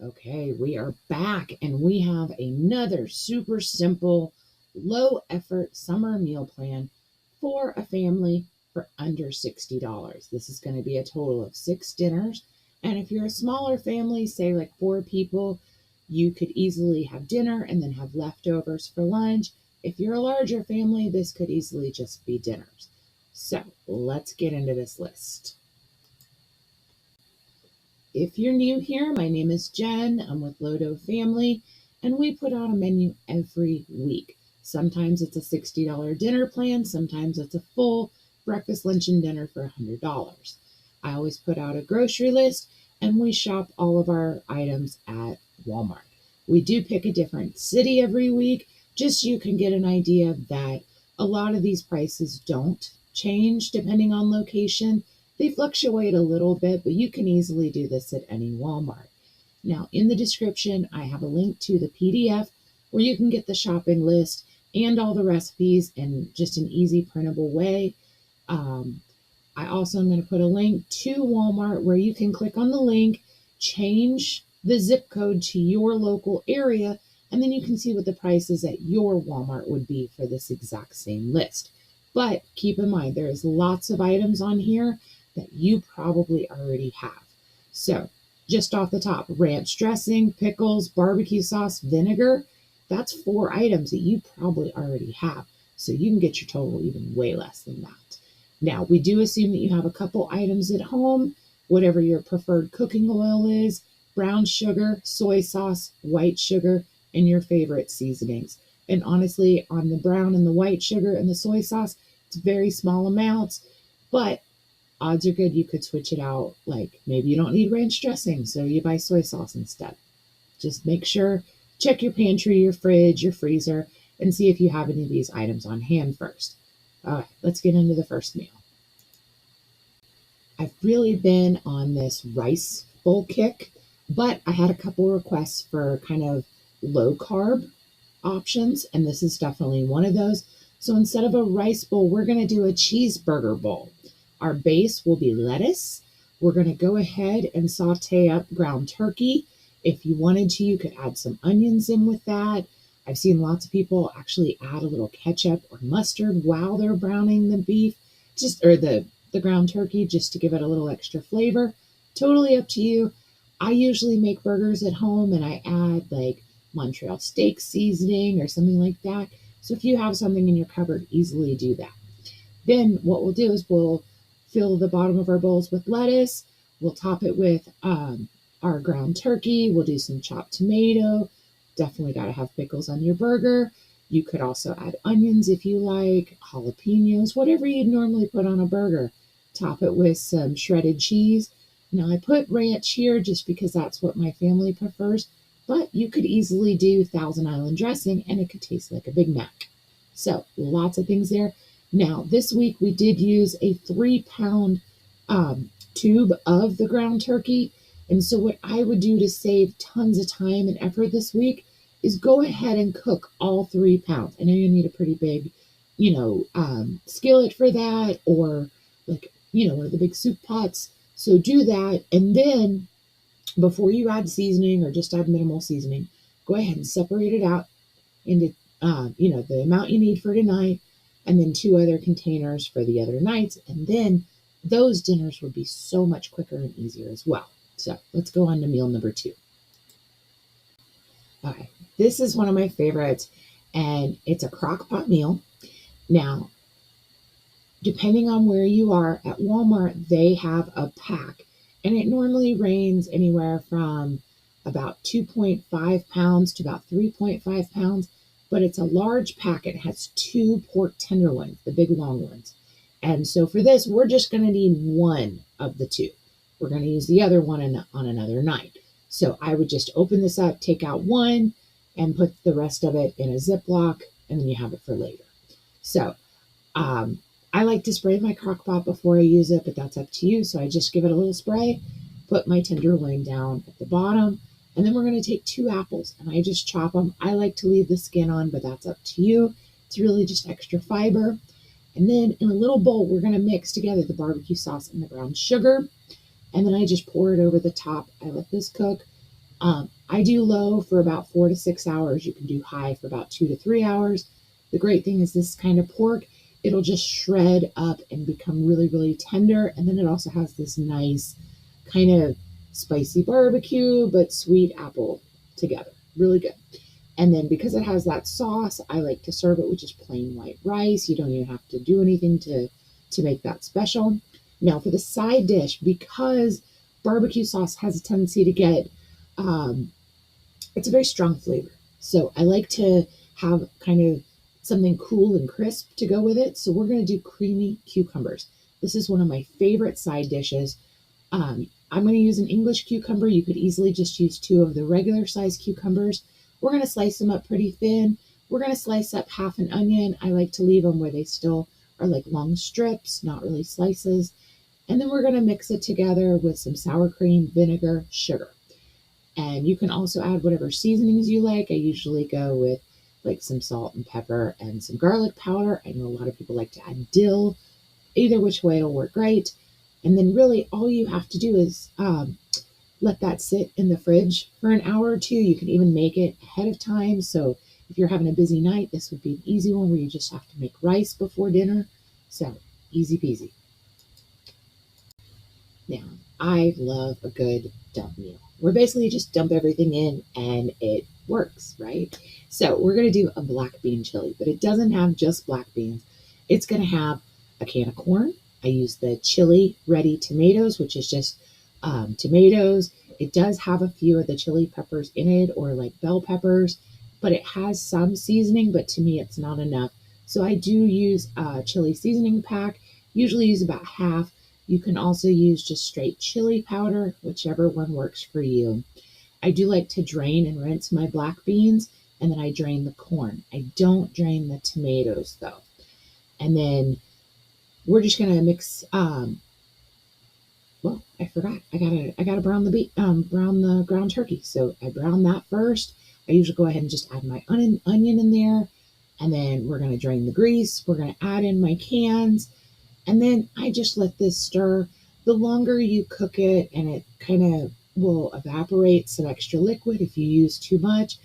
Okay, we are back and we have another super simple, low effort summer meal plan for a family for under $60. This is going to be a total of 6 dinners. And if you're a smaller family, say like 4 people, you could easily have dinner and then have leftovers for lunch. If you're a larger family, this could easily just be dinners. So let's get into this list. If you're new here, my name is Jen. I'm with Lodo Family, and we put out a menu every week. Sometimes it's a $60 dinner plan, sometimes it's a full breakfast, lunch, and dinner for $100. I always put out a grocery list, and we shop all of our items at Walmart. We do pick a different city every week, just so you can get an idea that a lot of these prices don't change depending on location. They fluctuate a little bit, but you can easily do this at any Walmart. Now, in the description, I have a link to the PDF where you can get the shopping list and all the recipes in just an easy printable way. I also am going to put a link to Walmart where you can click on the link, change the zip code to your local area, and then you can see what the prices at your Walmart would be for this exact same list. But keep in mind, there is lots of items on here that you probably already have. So just off the top, ranch dressing, pickles, barbecue sauce, vinegar, that's 4 items that you probably already have. So you can get your total even way less than that. Now, we do assume that you have a couple items at home, whatever your preferred cooking oil is, brown sugar, soy sauce, white sugar, and your favorite seasonings. And honestly, on the brown and the white sugar and the soy sauce, it's very small amounts, but odds are good you could switch it out. Like maybe you don't need ranch dressing, so you buy soy sauce instead. Just make sure, check your pantry, your fridge, your freezer, and see if you have any of these items on hand first. All right, let's get into the first meal. I've really been on this rice bowl kick, but I had a couple requests for kind of low carb options, and this is definitely one of those. So instead of a rice bowl, we're going to do a cheeseburger bowl. Our base will be lettuce. We're going to go ahead and saute up ground turkey. If you wanted to, you could add some onions in with that. I've seen lots of people actually add a little ketchup or mustard while they're browning the beef, or the ground turkey, just to give it a little extra flavor. Totally up to you. I usually make burgers at home and I add like Montreal steak seasoning or something like that. So if you have something in your cupboard, easily do that. Then what we'll do is we'll fill the bottom of our bowls with lettuce. We'll top it with our ground turkey. We'll do some chopped tomato. Definitely got to have pickles on your burger. You could also add onions if you like, jalapenos, whatever you'd normally put on a burger. Top it with some shredded cheese. Now I put ranch here just because that's what my family prefers, but you could easily do Thousand Island dressing and it could taste like a Big Mac. So lots of things there. Now, this week we did use a 3-pound tube of the ground turkey. And so what I would do to save tons of time and effort this week is go ahead and cook all 3 pounds. I know you need a pretty big, skillet for that, or like, one of the big soup pots. So do that. And then before you add seasoning or just add minimal seasoning, go ahead and separate it out into, the amount you need for tonight, and then 2 other containers for the other nights. And then those dinners would be so much quicker and easier as well. So let's go on to meal number 2. All right, this is one of my favorites, and it's a crock pot meal. Now, depending on where you are at Walmart, they have a pack, and it normally ranges anywhere from about 2.5 pounds to about 3.5 pounds. But it's a large packet. It has 2 pork tenderloins, the big long ones. And so for this, we're just going to need one of the 2. We're going to use the other one on another night. So I would just open this up, take out one, and put the rest of it in a Ziploc, and then you have it for later. So I like to spray my crock pot before I use it, but that's up to you. So I just give it a little spray, put my tenderloin down at the bottom, and then we're going to take 2 apples and I just chop them. I like to leave the skin on, but that's up to you. It's really just extra fiber. And then in a little bowl, we're going to mix together the barbecue sauce and the brown sugar. And then I just pour it over the top. I let this cook I do low for about 4 to 6 hours. You can do high for about 2 to 3 hours. The great thing is this kind of pork, it'll just shred up and become really, really tender. And then it also has this nice kind of spicy barbecue, but sweet apple together. Really good. And then because it has that sauce, I like to serve it with just plain white rice. You don't even have to do anything to make that special. Now for the side dish, because barbecue sauce has a tendency to get um, it's a very strong flavor. So I like to have kind of something cool and crisp to go with it. So we're going to do creamy cucumbers. This is one of my favorite side dishes. I'm going to use an English cucumber. You could easily just use two of the regular size cucumbers. We're going to slice them up pretty thin. We're going to slice up half an onion. I like to leave them where they still are like long strips, not really slices. And then we're going to mix it together with some sour cream, vinegar, sugar. And you can also add whatever seasonings you like. I usually go with like some salt and pepper and some garlic powder. I know a lot of people like to add dill. Either which way will work great. And then really all you have to do is let that sit in the fridge for an hour or two. You can even make it ahead of time. So if you're having a busy night, this would be an easy one where you just have to make rice before dinner. So easy peasy. Now, I love a good dump meal. We're basically just dump everything in and it works, right? So we're going to do a black bean chili, but it doesn't have just black beans. It's going to have a can of corn. I use the Chili Ready tomatoes, which is just tomatoes. It does have a few of the chili peppers in it or like bell peppers, but it has some seasoning, but to me it's not enough. So I do use a chili seasoning pack, usually use about half. You can also use just straight chili powder, whichever one works for you. I do like to drain and rinse my black beans, and then I drain the corn. I don't drain the tomatoes though. And then we're just gonna mix. Well, I forgot. I gotta brown brown the ground turkey. So I brown that first. I usually go ahead and just add my onion in there, and then we're gonna drain the grease. We're gonna add in my cans. And then I just let this stir. The longer you cook it, and it kind of will evaporate some extra liquid if you use too much.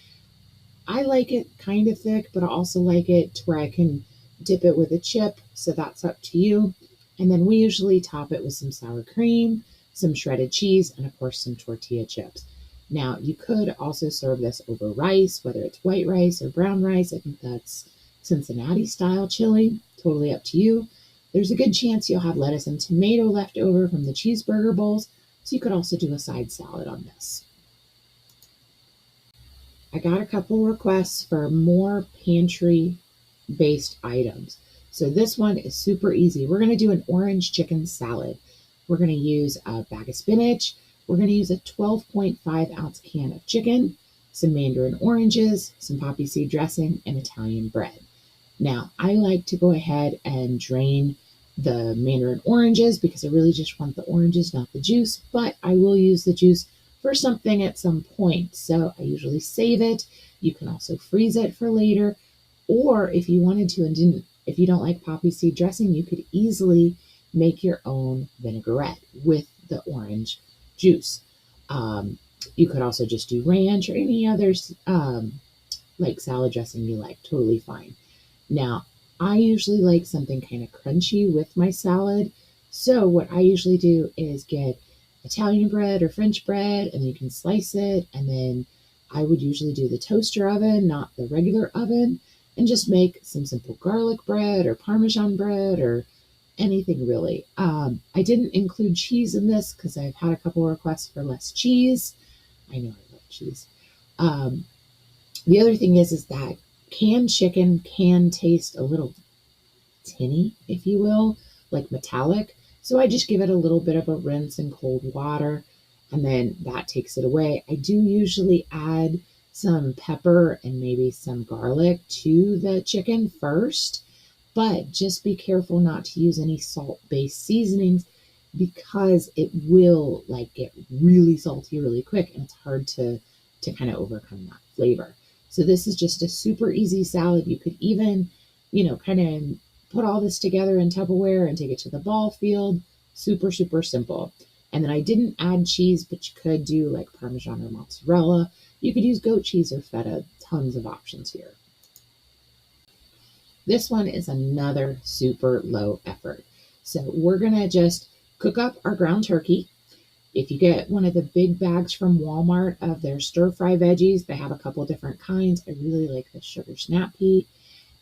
I like it kind of thick, but I also like it to where I can dip it with a chip. So that's up to you. And then we usually top it with some sour cream, some shredded cheese, and of course some tortilla chips. Now you could also serve this over rice, whether it's white rice or brown rice. I think that's Cincinnati style chili. Totally up to you. There's a good chance you'll have lettuce and tomato left over from the cheeseburger bowls, so you could also do a side salad on this. I got a couple requests for more pantry based items. So this one is super easy. We're going to do an orange chicken salad. We're going to use a bag of spinach. We're going to use a 12.5-ounce can of chicken, some mandarin oranges, some poppy seed dressing, and Italian bread. Now, I like to go ahead and drain the mandarin oranges because I really just want the oranges, not the juice, but I will use the juice for something at some point. So I usually save it. You can also freeze it for later. Or if you wanted to and didn't, if you don't like poppy seed dressing, you could easily make your own vinaigrette with the orange juice. You could also just do ranch or any other like salad dressing you like, totally fine. Now, I usually like something kind of crunchy with my salad. So what I usually do is get Italian bread or French bread, and you can slice it. And then I would usually do the toaster oven, not the regular oven, and just make some simple garlic bread or Parmesan bread or anything really. I didn't include cheese in this because I've had a couple requests for less cheese. I know I love cheese. Um, the other thing is that canned chicken can taste a little tinny, if you will, like metallic. So I just give it a little bit of a rinse in cold water, and then that takes it away. I do usually add some pepper and maybe some garlic to the chicken first, but just be careful not to use any salt-based seasonings because it will like get really salty really quick, and it's hard to kind of overcome that flavor. So this is just a super easy salad. You could even, kind of put all this together in Tupperware and take it to the ball field. Super, super simple. And then I didn't add cheese, but you could do like Parmesan or mozzarella. You could use goat cheese or feta, tons of options here. This one is another super low effort. So we're gonna just cook up our ground turkey. If you get one of the big bags from Walmart of their stir fry veggies, they have a couple different kinds. I really like the sugar snap pea.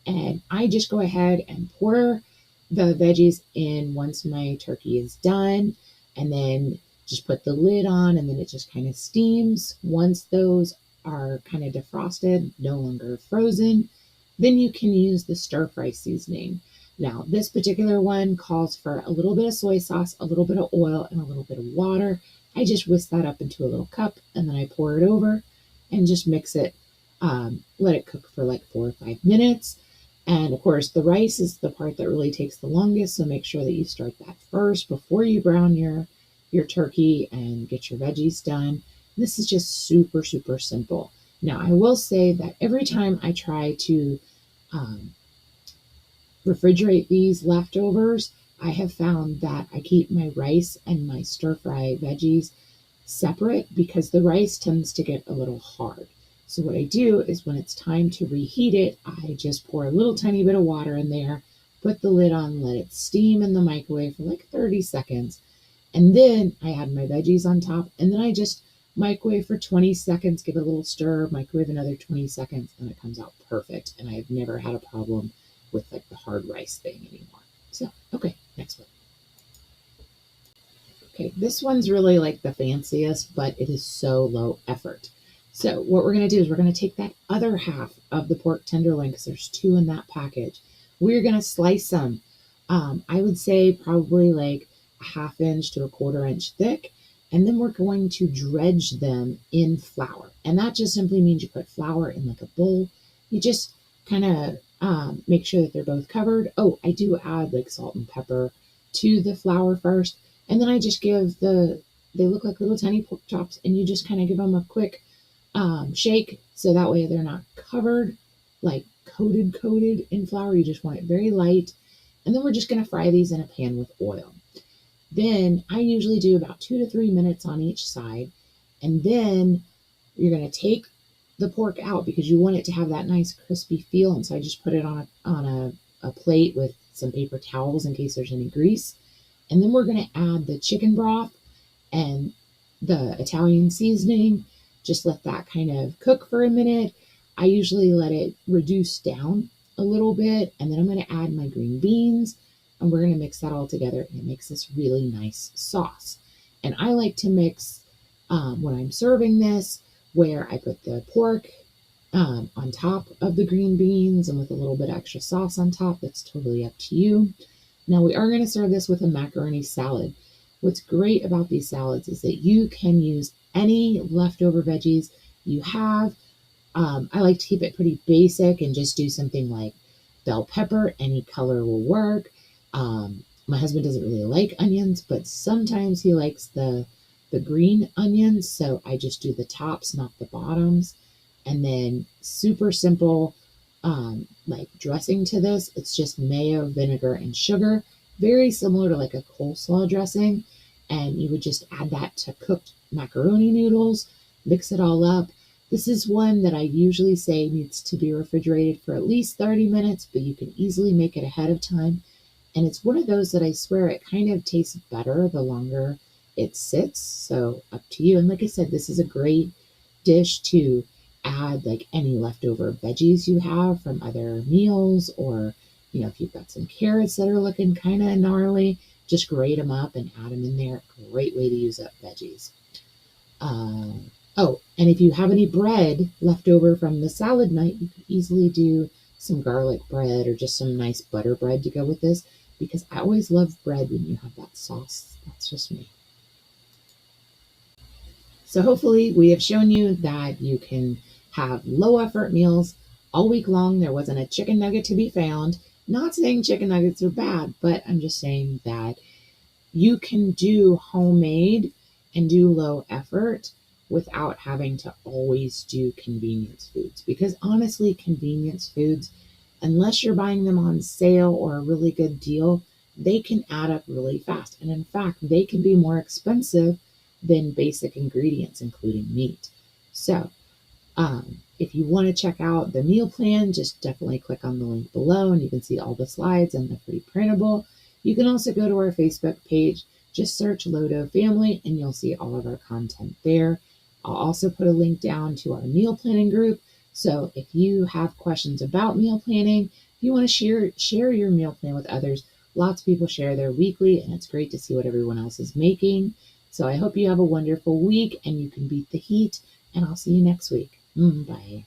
And I just go ahead and pour the veggies in once my turkey is done, and then just put the lid on, and then it just kind of steams. Once those are kind of defrosted, no longer frozen, then you can use the stir fry seasoning. Now, this particular one calls for a little bit of soy sauce, a little bit of oil, and a little bit of water. I just whisk that up into a little cup, and then I pour it over and just mix it. Let it cook for like 4 or 5 minutes. And of course, the rice is the part that really takes the longest. So make sure that you start that first before you brown your turkey and get your veggies done. This is just super, super simple. Now, I will say that every time I try to refrigerate these leftovers, I have found that I keep my rice and my stir fry veggies separate because the rice tends to get a little hard. So what I do is when it's time to reheat it, I just pour a little tiny bit of water in there, put the lid on, let it steam in the microwave for like 30 seconds. And then I add my veggies on top, and then I just microwave for 20 seconds, give it a little stir, microwave another 20 seconds, and it comes out perfect. And I've never had a problem with like the hard rice thing anymore. So, okay, next one. Okay, this one's really like the fanciest, but it is so low effort. So what we're going to do is we're going to take that other half of the pork tenderloin, because there's 2 in that package. We're going to slice them. I would say probably like a 1/2 inch to a 1/4 inch thick. And then we're going to dredge them in flour. And that just simply means you put flour in like a bowl. You just kind of make sure that they're both covered. Oh, I do add like salt and pepper to the flour first. And then I just give they look like little tiny pork chops, and you just kind of give them a quick shake, so that way they're not covered, like coated in flour. You just want it very light. And then we're just going to fry these in a pan with oil. Then I usually do about 2 to 3 minutes on each side. And then you're going to take the pork out because you want it to have that nice crispy feel. And so I just put it on a plate with some paper towels in case there's any grease. And then we're going to add the chicken broth and the Italian seasoning. Just let that kind of cook for a minute. I usually let it reduce down a little bit, and then I'm going to add my green beans, and we're going to mix that all together, and it makes this really nice sauce. And I like to mix when I'm serving this, where I put the pork on top of the green beans and with a little bit extra sauce on top. That's totally up to you. Now we are going to serve this with a macaroni salad. What's great about these salads is that you can use any leftover veggies you have. I like to keep it pretty basic and just do something like bell pepper. Any color will work. My husband doesn't really like onions, but sometimes he likes the green onions, so I just do the tops, not the bottoms. And then super simple like dressing to this. It's just mayo, vinegar, and sugar. Very similar to like a coleslaw dressing. And you would just add that to cooked macaroni noodles, mix it all up. This is one that I usually say needs to be refrigerated for at least 30 minutes, but you can easily make it ahead of time. And it's one of those that I swear it kind of tastes better the longer it sits. So up to you. And like I said, this is a great dish to add like any leftover veggies you have from other meals, or, you know, if you've got some carrots that are looking kind of gnarly, just grate them up and add them in there. Great way to use up veggies. Oh, and if you have any bread left over from the salad night, you could easily do some garlic bread or just some nice butter bread to go with this, because I always love bread when you have that sauce. That's just me. So hopefully we have shown you that you can have low effort meals all week long. There wasn't a chicken nugget to be found. Not saying chicken nuggets are bad, but I'm just saying that you can do homemade and do low effort without having to always do convenience foods. Because honestly, convenience foods, unless you're buying them on sale or a really good deal, they can add up really fast. And in fact, they can be more expensive than basic ingredients, including meat. So, if you want to check out the meal plan, just definitely click on the link below and you can see all the slides and the free printable. You can also go to our Facebook page, just search Lodo Family, and you'll see all of our content there. I'll also put a link down to our meal planning group. So if you have questions about meal planning, if you want to share your meal plan with others, lots of people share their weekly, and it's great to see what everyone else is making. So I hope you have a wonderful week and you can beat the heat, and I'll see you next week. Bye.